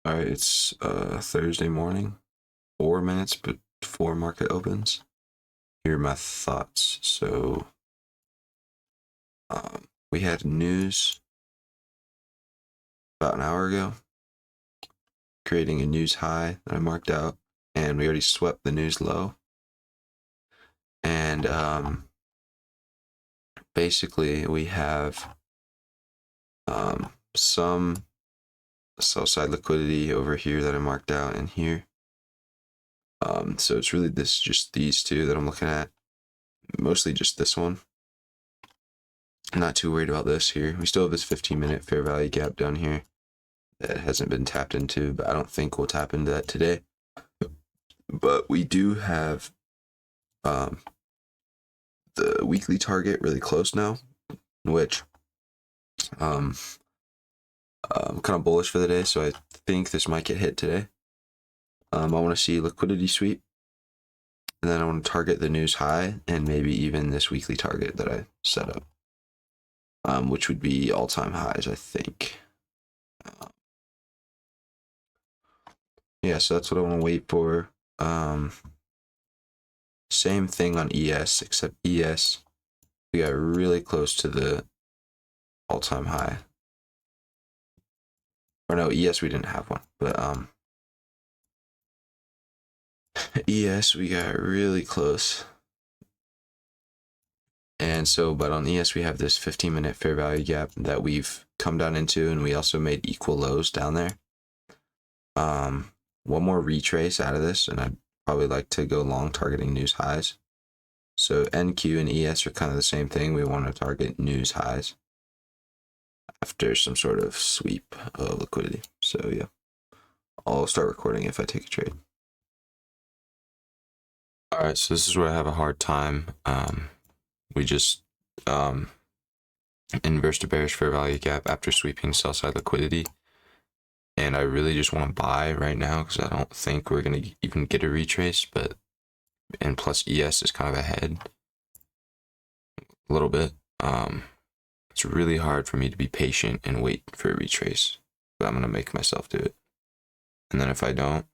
All right, it's Thursday morning, 4 minutes before market opens. Here are my thoughts. So, we had news about an hour ago, creating a news high that I marked out, and we already swept the news low. And basically, we have some sell side liquidity over here that I marked out in here. So it's really just these two that I'm looking at, mostly just this one. I'm not too worried about this here. We still have this 15-minute fair value gap down here that hasn't been tapped into, but I don't think we'll tap into that today. But we do have the weekly target really close now, which I'm kind of bullish for the day, so I think this might get hit today. I want to see liquidity sweep, and then I want to target the news high and maybe even this weekly target that I set up, which would be all-time highs, I think. Yeah, so that's what I want to wait for. Same thing on ES, except ES, we got really close to the all-time high. Or no, ES we didn't have one, but ES we got really close. And so, but on ES we have this 15-minute fair value gap that we've come down into, and we also made equal lows down there. One more retrace out of this, and I'd probably like to go long targeting news highs. So NQ and ES are kind of the same thing. We want to target news highs after some sort of sweep of liquidity. So yeah, I'll start recording if I take a trade. All right, so this is where I have a hard time. We just inversed a bearish fair value gap after sweeping sell side liquidity. And I really just want to buy right now because I don't think we're going to even get a retrace, and plus ES is kind of ahead a little bit. It's really hard for me to be patient and wait for a retrace, but I'm going to make myself do it. And then if I don't,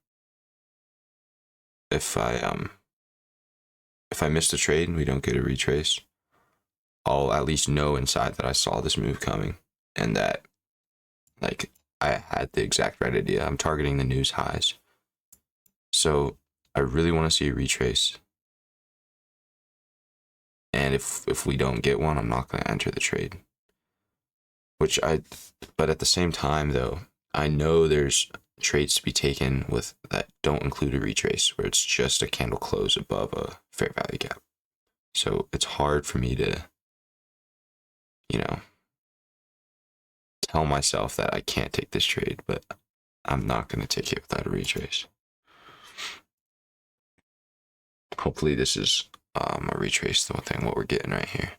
if I miss the trade and we don't get a retrace, I'll at least know inside that I saw this move coming and that like I had the exact right idea. I'm targeting the news highs. So I really want to see a retrace. And if we don't get one, I'm not going to enter the trade. But at the same time though, I know there's trades to be taken with that don't include a retrace, where it's just a candle close above a fair value gap. So it's hard for me to, tell myself that I can't take this trade, but I'm not going to take it without a retrace. Hopefully this is a retrace, the one thing what we're getting right here.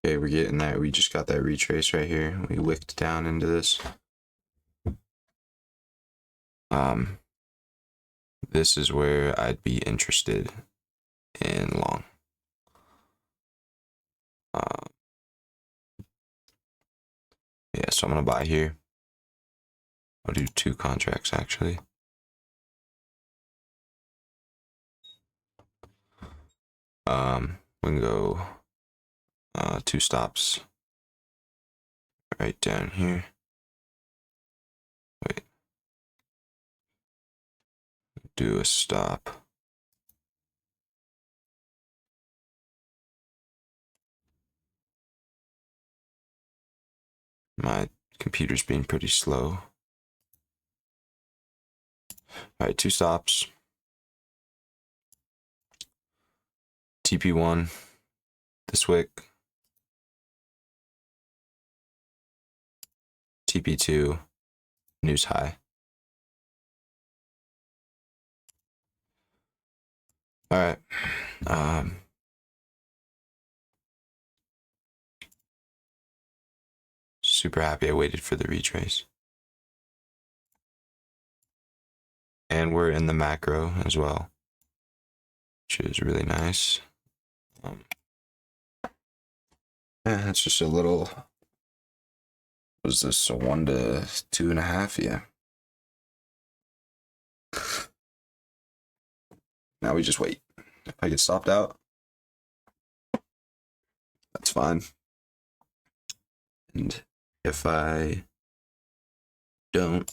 Okay, we're getting that. We just got that retrace right here. We wicked down into this. This is where I'd be interested in long. Yeah, so I'm gonna buy here. I'll do 2 contracts actually. We can go 2 stops right down here. Wait. Do a stop. My computer's being pretty slow. All right, 2 stops. TP1, this wick. TP2, news high. All right. Super happy I waited for the retrace. And we're in the macro as well, which is really nice. Yeah, it's just a little. Was this a 1 to 2.5? Yeah. Now we just wait. If I get stopped out, that's fine. And if I don't,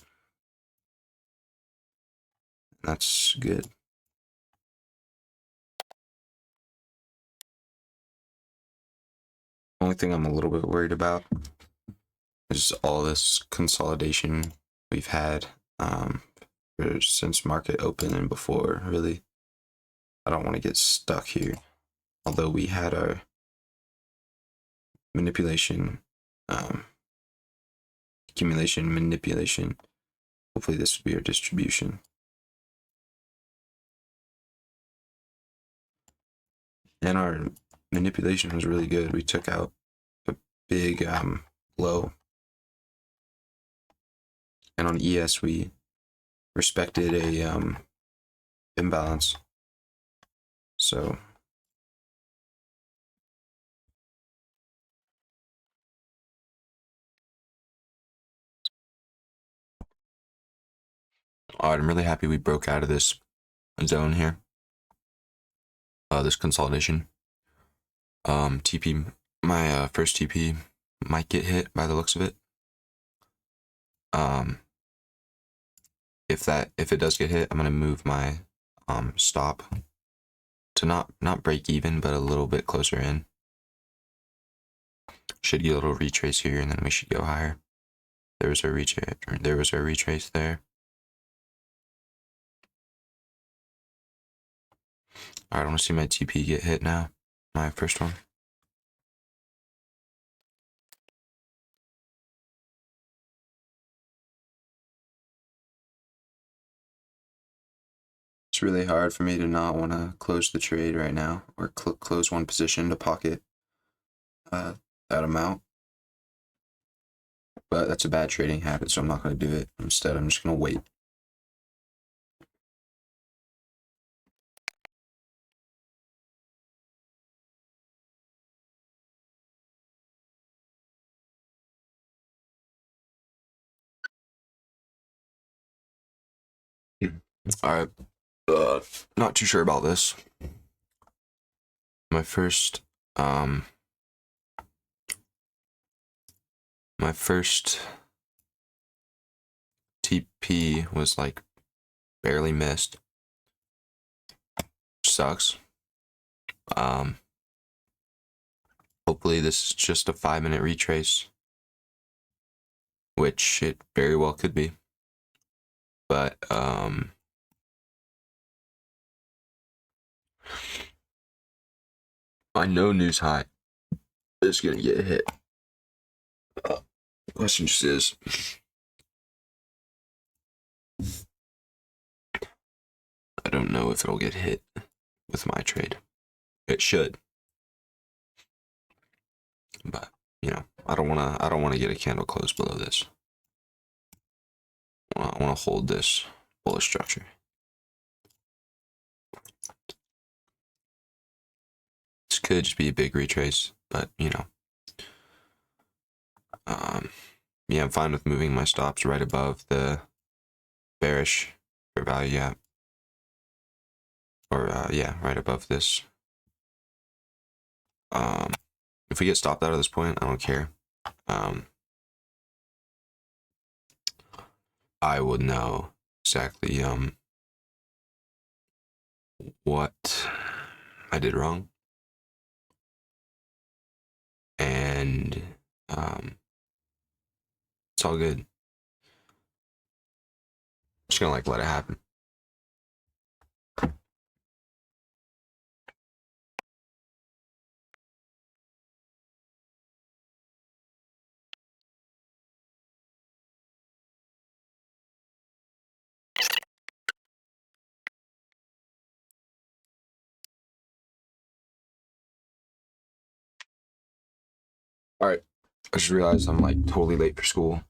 that's good. Only thing I'm a little bit worried about is all this consolidation we've had since market open and before, really. I don't want to get stuck here. Although we had our manipulation, accumulation, manipulation. Hopefully this would be our distribution. And our manipulation was really good. We took out a big low. And on ES, we respected a imbalance. So all right, I'm really happy we broke out of this zone here. This consolidation. TP, my first TP might get hit by the looks of it. If it does get hit, I'm gonna move my stop to not break even, but a little bit closer in. Should get a little retrace here, and then we should go higher. There was a retrace. There was a retrace there. All right, I want to see my TP get hit now. My first one. It's really hard for me to not want to close the trade right now, or close one position to pocket that amount. But that's a bad trading habit, so I'm not going to do it. Instead, I'm just going to wait. All right. Not too sure about this. My first TP was like barely missed. Which sucks. Hopefully this is just a 5-minute retrace, which it very well could be. But I know news high is gonna get hit. The question just is, I don't know if it'll get hit with my trade. It should, but you know, I don't wanna get a candle close below this. I wanna hold this bullish structure. This could just be a big retrace, but you know, yeah, I'm fine with moving my stops right above the bearish fair value gap, or yeah, right above this. If we get stopped out of this point, I don't care. I would know exactly what I did wrong, and it's all good. Just gonna like let it happen. All right, I just realized I'm like totally late for school.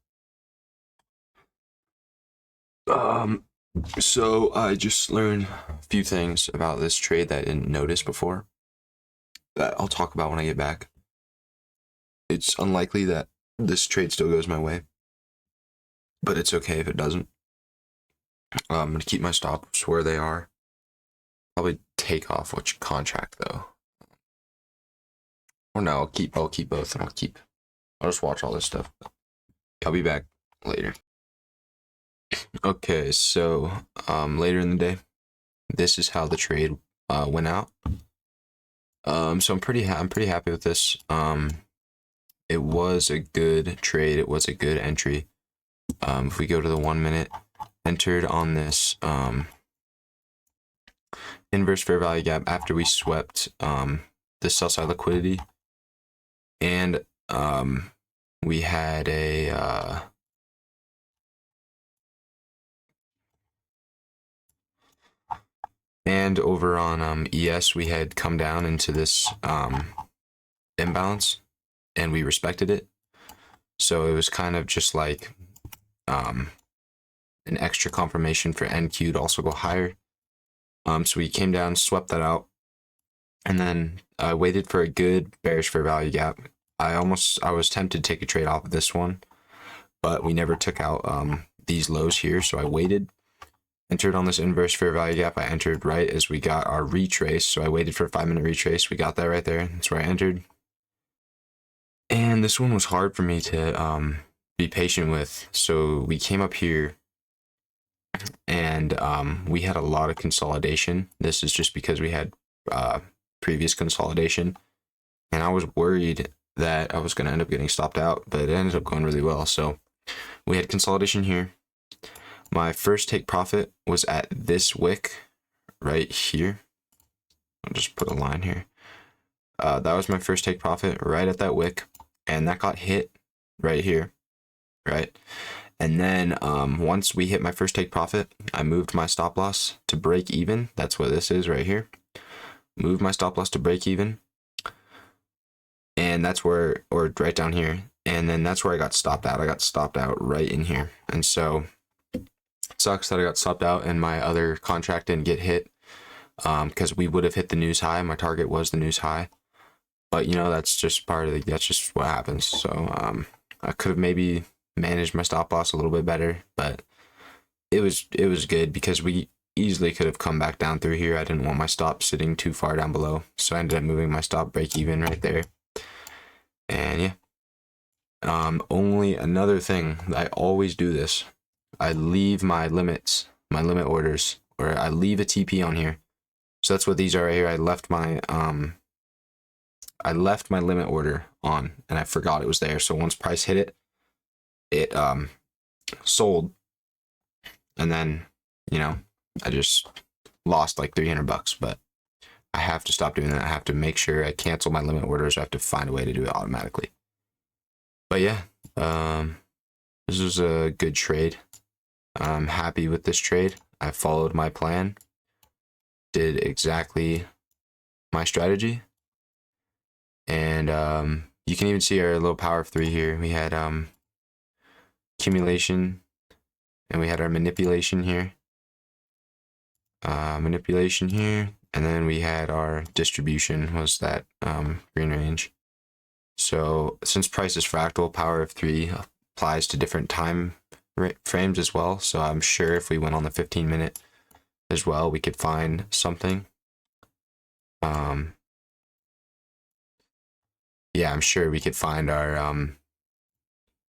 So I just learned a few things about this trade that I didn't notice before. that I'll talk about when I get back. It's unlikely that this trade still goes my way, but it's okay if it doesn't. I'm gonna keep my stops where they are. Probably take off which contract though. Or no, I'll keep both, and I'll just watch all this stuff. I'll be back later. Okay, so later in the day, this is how the trade went out. So I'm pretty happy with this. It was a good trade. It was a good entry. If we go to the 1 minute, entered on this inverse fair value gap after we swept the sell side liquidity, and we had a and over on ES we had come down into this imbalance, and we respected it. So it was kind of just like an extra confirmation for NQ to also go higher. So we came down, swept that out, and then I waited for a good bearish fair value gap. I was tempted to take a trade off of this one, but we never took out these lows here, so I waited. Entered on this inverse fair value gap. I entered right as we got our retrace, so I waited for a 5 minute retrace. We got that right there. That's where I entered. And this one was hard for me to be patient with. So we came up here, and we had a lot of consolidation. This is just because we had previous consolidation, and I was worried that I was going to end up getting stopped out, but it ended up going really well. So we had consolidation here. My first take profit was at this wick right here. I'll just put a line here. That was my first take profit right at that wick, and that got hit right here, right? And then once we hit my first take profit, I moved my stop loss to break even. That's what this is right here. Move my stop loss to break even. And that's where, or right down here. And then that's where I got stopped out. I got stopped out right in here. And so it sucks that I got stopped out and my other contract didn't get hit, because we would have hit the news high. My target was the news high. But, you know, that's just that's just what happens. So I could have maybe managed my stop loss a little bit better, but it was good because we easily could have come back down through here. I didn't want my stop sitting too far down below, so I ended up moving my stop break even right there. And yeah, only another thing, I always do this. I leave my limits, my limit orders, or I leave a TP on here. So that's what these are right here. I left my limit order on, and I forgot it was there. So once price hit it, it sold, and then, you know, I just lost like $300. But I have to stop doing that. I have to make sure I cancel my limit orders. I have to find a way to do it automatically. But yeah, this was a good trade. I'm happy with this trade. I followed my plan, did exactly my strategy, and you can even see our little power of 3 here. We had accumulation, and we had our manipulation here, and then we had our distribution, was that green range. So since price is fractal, power of 3 applies to different time frames as well. So I'm sure if we went on the 15 minute as well, we could find something. Yeah, I'm sure we could find our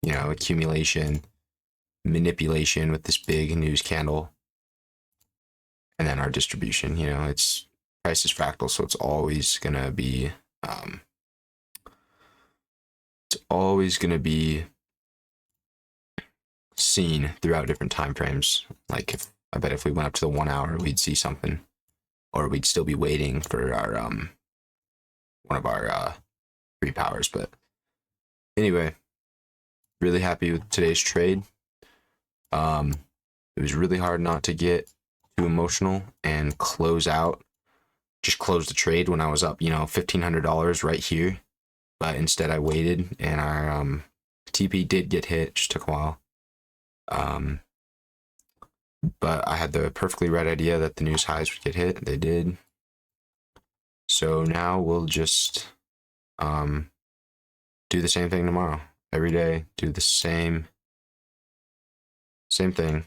you know, accumulation, manipulation with this big news candle, and then our distribution. You know, it's price is fractal, so it's always gonna be seen throughout different time frames. Like, I bet if we went up to the 1 hour, we'd see something, or we'd still be waiting for our one of our 3 powers. But anyway, really happy with today's trade. It was really hard not to get too emotional and just close the trade when I was up, you know, $1,500 right here. But instead I waited, and our TP did get hit, just took a while. But I had the perfectly right idea that the news highs would get hit. They did. So now we'll just do the same thing tomorrow. Every day, do the same thing.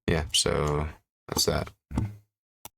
Yeah, so that's that.